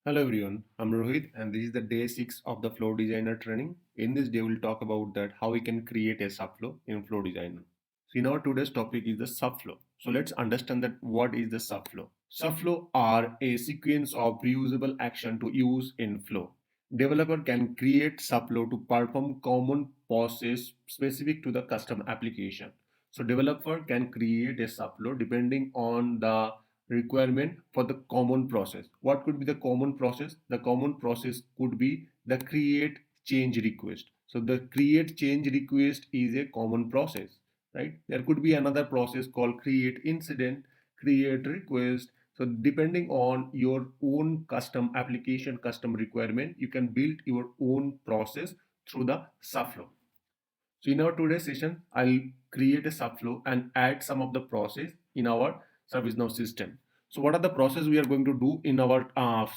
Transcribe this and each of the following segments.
Hello everyone, I'm Rohit and this is the day 6 of the Flow Designer training. In this day we'll talk about that how we can create a subflow in Flow Designer. So in our today's topic is the subflow. So let's understand that what is the subflow. Subflow are a sequence of reusable action to use in Flow. Developer can create subflow to perform common process specific to the custom application. So developer can create a subflow depending on the requirement for the common process. What could be the common process? The common process could be the create change request. So the create change request is a common process, right? There could be another process called create incident, create request. So depending on your own custom application, custom requirement, you can build your own process through the subflow. So in our today's session, I'll create a subflow and add some of the process in our ServiceNow system. So what are the process we are going to do in our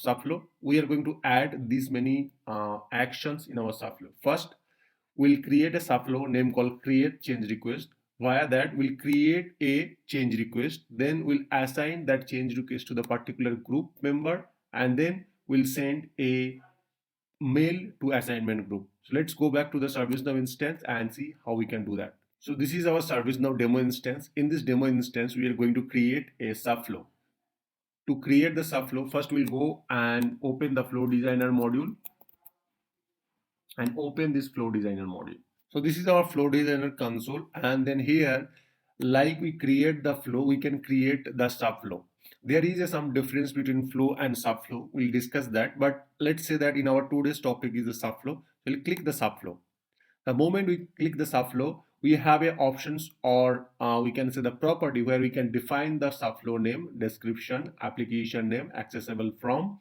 subflow? We are going to add these many actions in our subflow. First, we'll create a subflow name called create change request. Via that, we'll create a change request. Then we'll assign that change request to the particular group member, and then we'll send a mail to assignment group. So let's go back to the ServiceNow instance and see how we can do that. So this is our ServiceNow demo instance. In this demo instance, we are going to create a subflow. To create the subflow, first we'll go and open the Flow Designer module and open this Flow Designer module. So this is our Flow Designer console, and then here, like we create the flow, we can create the subflow. There is some difference between flow and subflow. We'll discuss that, but let's say that in our today's topic is the subflow. We'll click the subflow. The moment we click the subflow, we have a options or we can say the property where we can define the subflow name, description, application name, accessible from,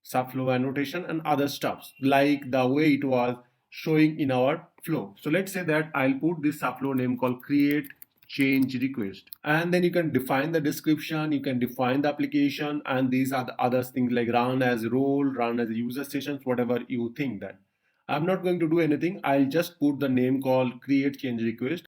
subflow annotation and other stuffs like the way it was showing in our flow. So let's say that I'll put this subflow name called create change request, and then you can define the description, you can define the application, and these are the other things like run as role, run as user sessions, whatever you think that. I'm not going to do anything. I'll just put the name called create change request.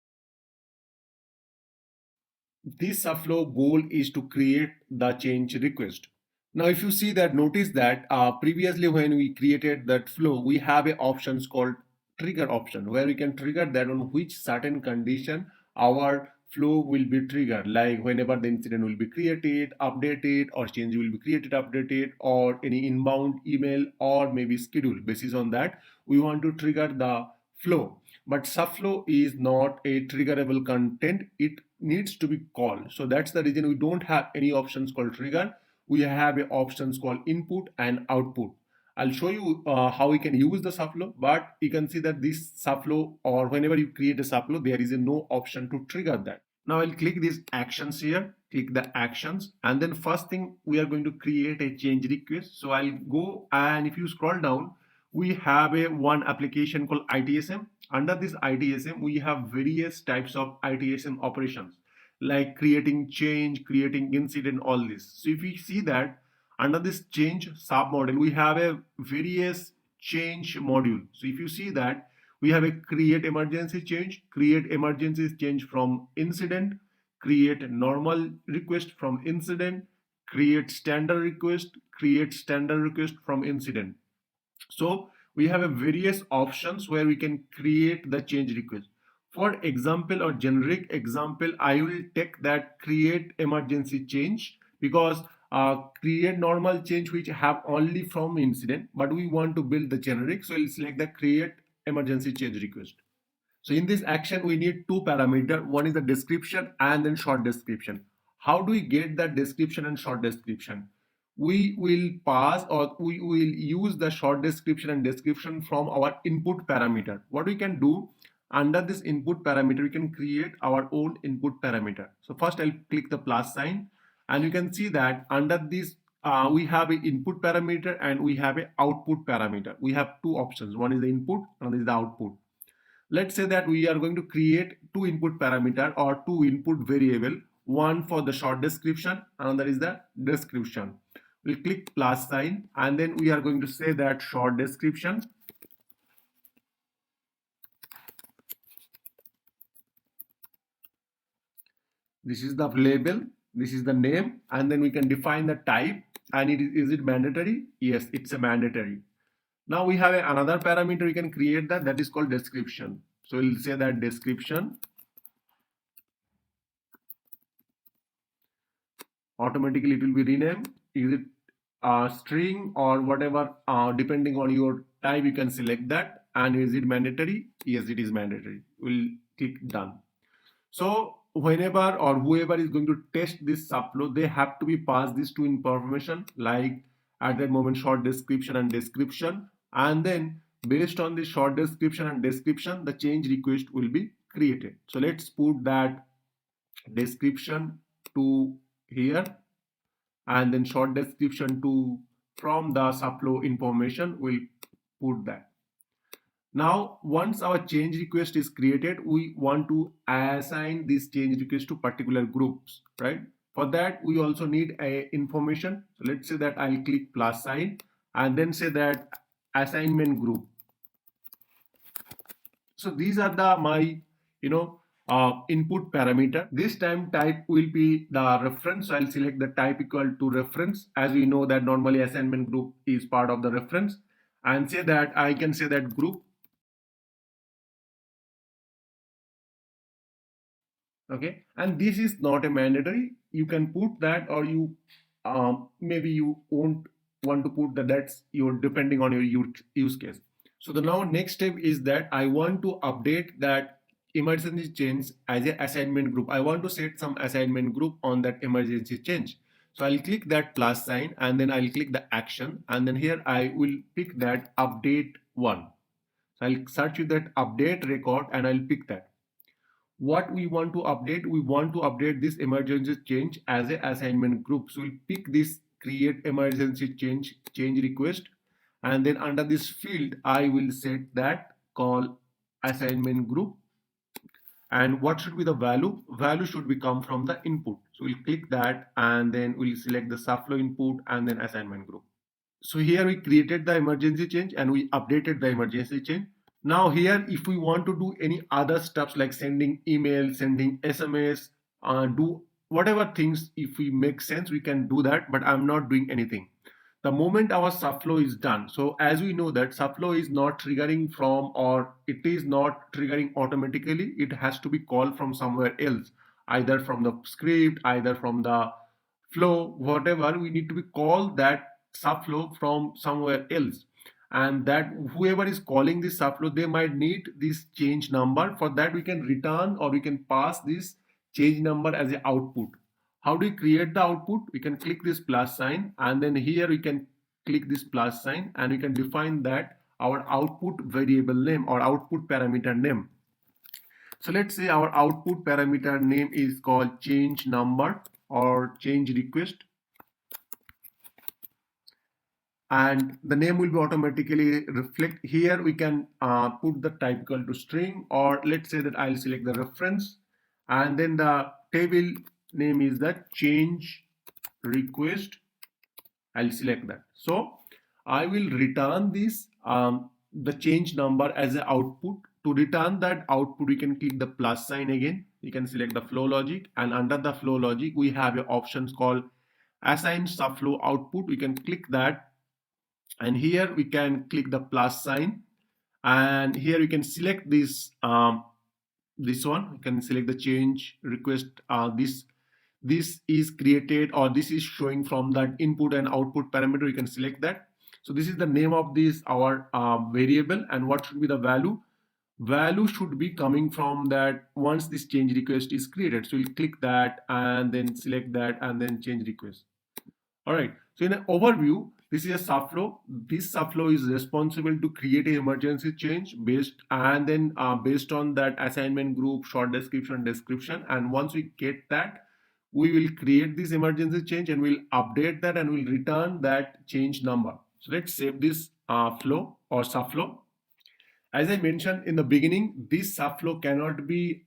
This subflow goal is to create the change request. Now, if you see that, notice that previously when we created that flow, we have a options called trigger option where we can trigger that on which certain condition our flow will be triggered, like whenever the incident will be created, updated, or change will be created, updated, or any inbound email or maybe schedule. Basis on that, we want to trigger the flow. But subflow is not a triggerable content. It needs to be called. So that's the reason we don't have any options called trigger. We have options called input and output. I'll show you how we can use the subflow, but you can see that this subflow, or whenever you create a subflow, there is no option to trigger that. Now I'll click these actions here, click the actions, and then first thing we are going to create a change request. So I'll go, and if you scroll down, we have a one application called ITSM. Under this ITSM, we have various types of ITSM operations like creating change, creating incident, all this. So if you see that under this change sub model, we have a various change module. So if you see that we have a create emergency change from incident, create normal request from incident, create standard request from incident. So we have a various options where we can create the change request. For example or generic example, I will take that create emergency change because create normal change which have only from incident, but we want to build the generic. So we'll select the create emergency change request. So in this action, we need two parameters. One is the description and then short description. How do we get that description and short description? We will pass or we will use the short description and description from our input parameter. What we can do under this input parameter, we can create our own input parameter. So first I'll click the plus sign, and you can see that under this we have an input parameter and we have an output parameter. We have two options. One is the input, another is the output. Let's say that we are going to create two input parameter or two input variable, one for the short description, another is the description. We'll click plus sign, and then we are going to say that short description. This is the label, this is the name, and then we can define the type. And is it mandatory? Yes, it's a mandatory. Now we have another parameter we can create, that is called description. So we'll say that description, automatically it will be renamed. Is it a string or whatever, depending on your type you can select that. And is it mandatory? Yes, it is mandatory. We'll click done. So whenever or whoever is going to test this subflow, they have to be passed these two information, like at that moment short description and description, and then based on the short description and description, the change request will be created. So let's put that description to here, and then short description to from the subflow information, we'll put that. Now, once our change request is created, we want to assign this change request to particular groups, right? For that, we also need a information. So let's say that I'll click plus sign and then say that assignment group. So these are my, input parameter. This time type will be the reference. So I'll select the type equal to reference. As we know that normally assignment group is part of the reference, and say that I can say that group. Okay, and this is not a mandatory. You can put that, or you maybe you won't want to put that. That's your depending on your use case. So the now next step is that I want to update that emergency change as a assignment group. I want to set some assignment group on that emergency change. So I'll click that plus sign and then I'll click the action, and then here I will pick that update one. So I'll search with that update record and I'll pick that. What we want to update, we want to update this emergency change as a assignment group. So we'll pick this create emergency change request, and then under this field I will set that call assignment group. And what should be the value should be come from the input. So we'll click that and then we'll select the subflow input and then assignment group. So here we created the emergency change and we updated the emergency change. Now here, if we want to do any other steps like sending email, sending SMS, do whatever things, if we make sense, we can do that, but I'm not doing anything. The moment our subflow is done, so as we know that subflow is not triggering from, or it is not triggering automatically, it has to be called from somewhere else, either from the script, either from the flow, whatever, we need to be called that subflow from somewhere else. And that whoever is calling this subflow, they might need this change number. For that we can return or we can pass this change number as an output. How do we create the output? We can click this plus sign and then here we can click this plus sign and we can define that our output variable name or output parameter name. So let's say our output parameter name is called change number or change request, and the name will be automatically reflect. Here we can put the type equal to string, or let's say that I'll select the reference, and then the table name is the change request. I'll select that. So I will return this the change number as an output. To return that output, we can click the plus sign again. You can select the flow logic, and under the flow logic we have options called assign subflow output. We can click that, and here we can click the plus sign, and here we can select this this one. We can select the change request. This is created, or this is showing from that input and output parameter. You can select that. So this is the name of this our variable, and what should be the value? Value should be coming from that once this change request is created. So we'll click that and then select that and then change request. All right. So in an overview, this is a subflow. This subflow is responsible to create an emergency change based based on that assignment group, short description. And once we get that, we will create this emergency change and we'll update that and we'll return that change number. So let's save this flow or subflow. As I mentioned in the beginning, this subflow cannot be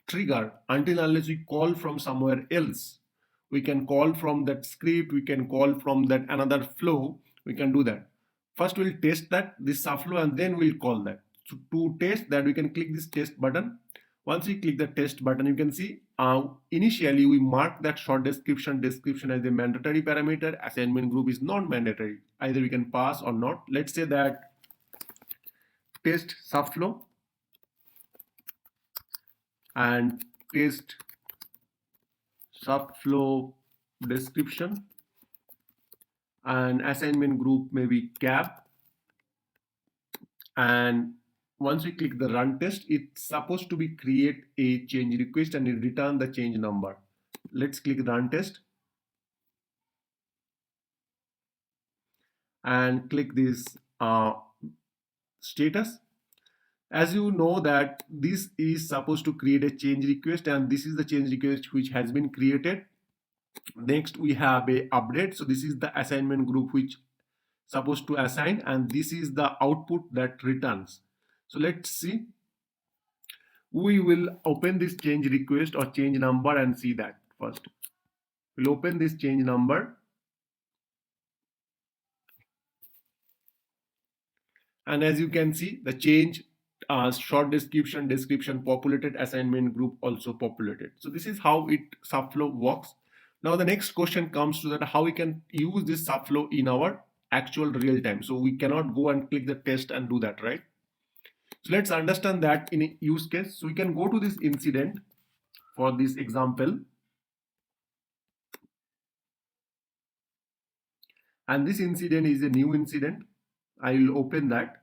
triggered until unless we call from somewhere else. We can call from that script, we can call from that another flow, we can do that. First we'll test that this subflow and then we'll call that. So to test that, we can click this test button. Once we click the test button, you can see initially we mark that short description as a mandatory parameter. Assignment group is non-mandatory. Either we can pass or not. Let's say that test subflow and test subflow description, and assignment group maybe cap. And once we click the run test, it's supposed to be create a change request and it return the change number. Let's click run test and click this status. As you know that this is supposed to create a change request, and this is the change request which has been created. Next we have a update. So this is the assignment group which supposed to assign, and this is the output that returns. So let's see. We will open this change request or change number and see that first. We'll open this change number, and as you can see, the change short description populated, assignment group also populated. So this is how it subflow works. Now the next question comes to that how we can use this subflow in our actual real time. So we cannot go and click the test and do that, right? So let's understand that in a use case. So we can go to this incident for this example, and this incident is a new incident. I will open that.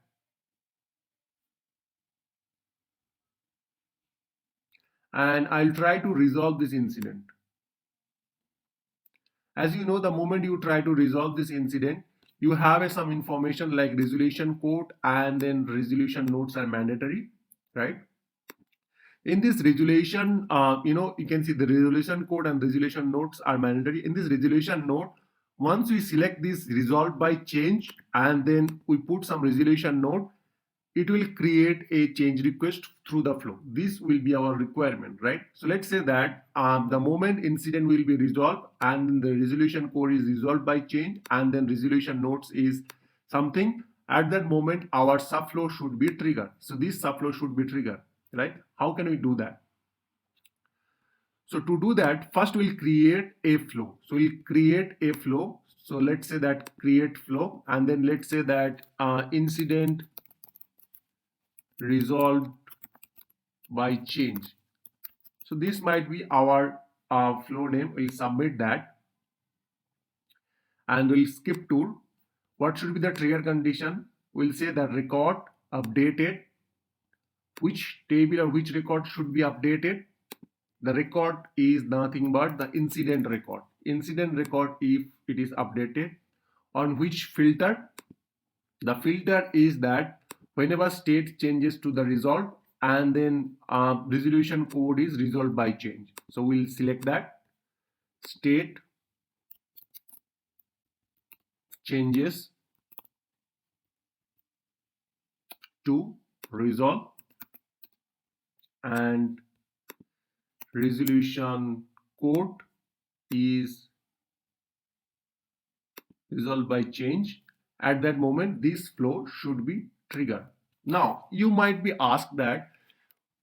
And I'll try to resolve this incident. As you know, the moment you try to resolve this incident, you have some information like resolution code, and then resolution notes are mandatory, right? In this resolution, you can see the resolution code and resolution notes are mandatory. In this resolution note, once we select this resolved by change and then we put some resolution note, it will create a change request through the flow. This will be our requirement, right? So let's say that the moment incident will be resolved and the resolution code is resolved by change and then resolution notes is something, at that moment our subflow should be triggered. So this subflow should be triggered, right? How can we do that? So to do that, first we'll create a flow. So we'll create a flow. So let's say that create flow, and then let's say that incident resolved by change. So this might be our flow name. We'll submit that and we'll skip tool. What should be the trigger condition? We'll say that record updated. Which table or which record should be updated? The record is nothing but the incident record. Incident record if it is updated. On which filter? The filter is that whenever state changes to the result and then resolution code is resolved by change. So we'll select that state changes to resolve and resolution code is resolved by change. At that moment this flow should be triggered. Now you might be asked that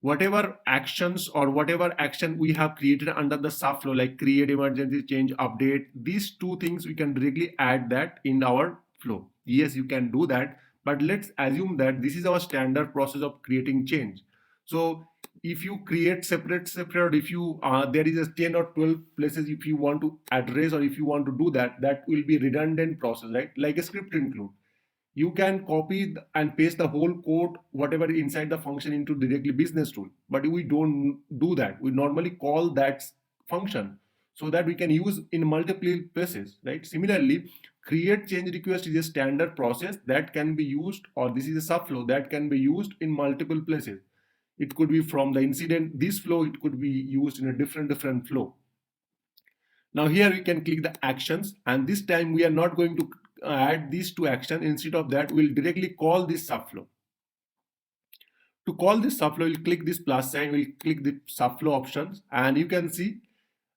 whatever actions or whatever action we have created under the subflow, like create, emergency, change, update, these two things we can directly add that in our flow. Yes, you can do that, but let's assume that this is our standard process of creating change. So if you create separate, if you there is a 10 or 12 places if you want to address or if you want to do that, that will be redundant process, right? Like a script include. You can copy and paste the whole code, whatever inside the function into directly business tool. But we don't do that. We normally call that function so that we can use in multiple places, right? Similarly, create change request is a standard process that can be used, or this is a subflow that can be used in multiple places. It could be from the incident, this flow, it could be used in a different flow. Now here we can click the actions, and this time we are not going to add these two actions. Instead of that, we'll directly call this subflow. To call this subflow, we'll click this plus sign, we'll click the subflow options, and you can see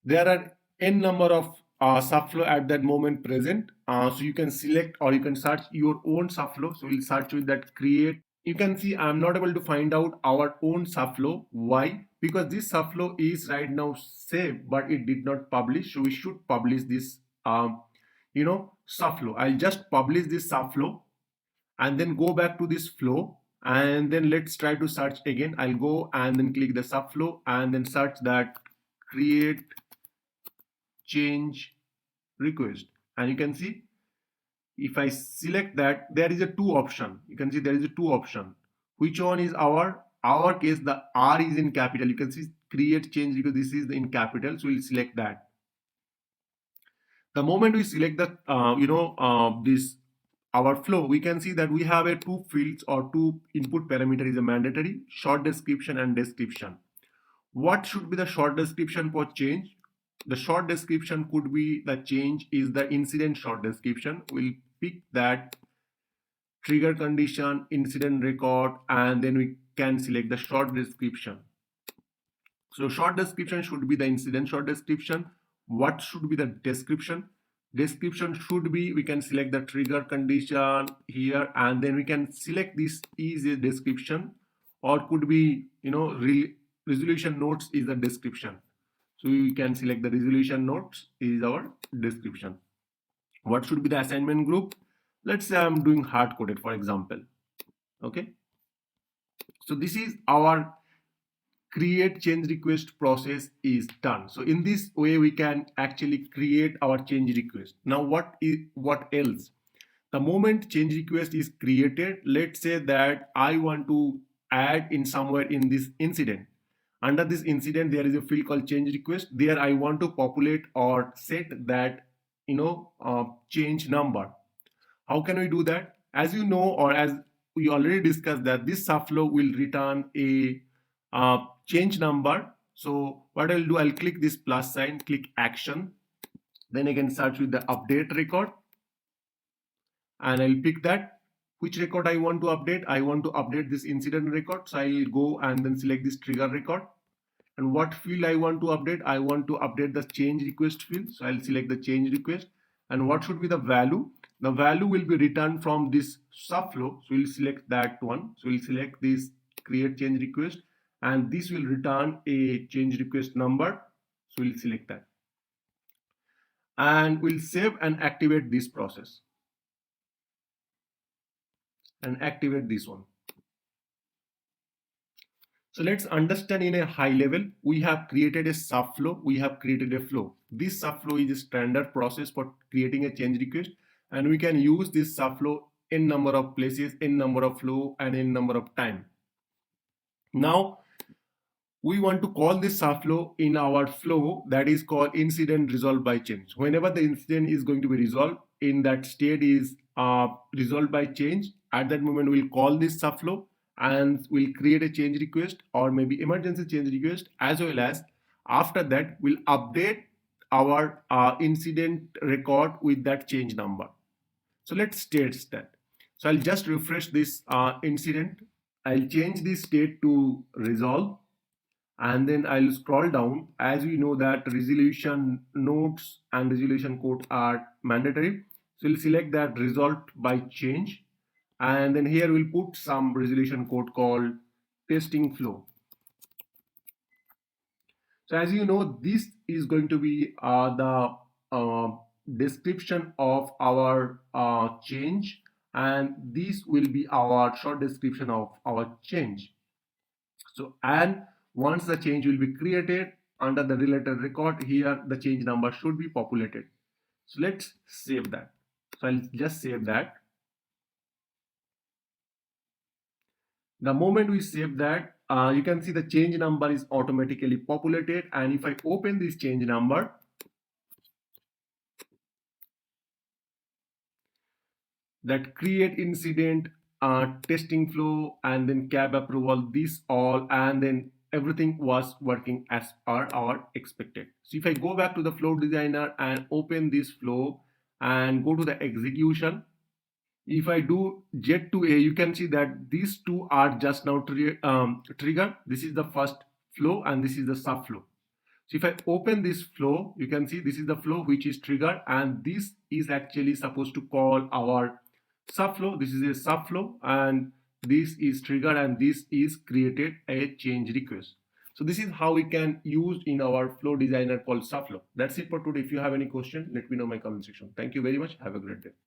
there are n number of subflow at that moment present. So you can select or you can search your own subflow. So we'll search with that create you can see I'm not able to find out our own subflow. Why? Because this subflow is right now saved, but it did not publish. So we should publish this, subflow. I'll just publish this subflow and then go back to this flow. And then let's try to search again. I'll go and then click the subflow and then search that create change request. And you can see if I select that, there is a two option. You can see there is a two option. Which one is our case? The R is in capital. You can see create change because this is in capital. So we'll select that. The moment we select the this our flow, we can see that we have a two fields or two input parameter is a mandatory short description and description. What should be the short description for change? The short description could be the change is the incident short description. We'll pick that trigger condition, incident record, and then we can select the short description. So short description should be the incident short description. What should be the description? Description should be, we can select the trigger condition here, and then we can select this is a description, or could be, resolution notes is the description. So we can select the resolution notes is our description. What should be the assignment group? Let's say I'm doing hard coded, for example. Okay. So this is our create change request process is done. So in this way, we can actually create our change request. Now, what else? The moment change request is created, let's say that I want to add in somewhere in this incident. Under this incident, there is a field called change request. There I want to populate or set that, change number. How can we do that? As you know, or as we already discussed, that this subflow will return a change number. So what I'll do, I'll click this plus sign, click action. Then I can search with the update record. And I'll pick that. Which record I want to update? I want to update this incident record. So I'll go and then select this trigger record. And what field I want to update? I want to update the change request field. So I'll select the change request. And what should be the value? The value will be returned from this subflow. So we'll select that one. So we'll select this create change request, and this will return a change request number. So we'll select that. And we'll save and activate this process. And activate this one. So let's understand in a high level. We have created a subflow. We have created a flow. This subflow is a standard process for creating a change request. And we can use this subflow in number of places, in number of flow, and in number of time. Now, we want to call this subflow in our flow that is called incident resolved by change. Whenever the incident is going to be resolved, in that state is resolved by change, at that moment we'll call this subflow and we'll create a change request or maybe emergency change request, as well as after that we'll update our incident record with that change number. So let's test that. So I'll just refresh this incident. I'll change this state to resolve, and then I'll scroll down. As we know that resolution notes and resolution code are mandatory. So we'll select that resolved by change, and then here we'll put some resolution code called testing flow. So as you know, this is going to be the description of our change, and this will be our short description of our change. So, and once the change will be created under the related record, here the change number should be populated. So let's save that. So I'll just save that. The moment we save that, you can see the change number is automatically populated. And if I open this change number, that create incident, testing flow, and then cab approval, this all, and then everything was working as per our expected. So if I go back to the flow designer and open this flow and go to the execution, if I do jet to A, you can see that these two are just now triggered. This is the first flow and this is the subflow. So if I open this flow, you can see this is the flow which is triggered, and this is actually supposed to call our subflow. This is a subflow, and this is trigger, and this is created a change request. So this is how we can use in our flow designer called Subflow. That's it for today. If you have any question, let me know in my comment section. Thank you very much. Have a great day.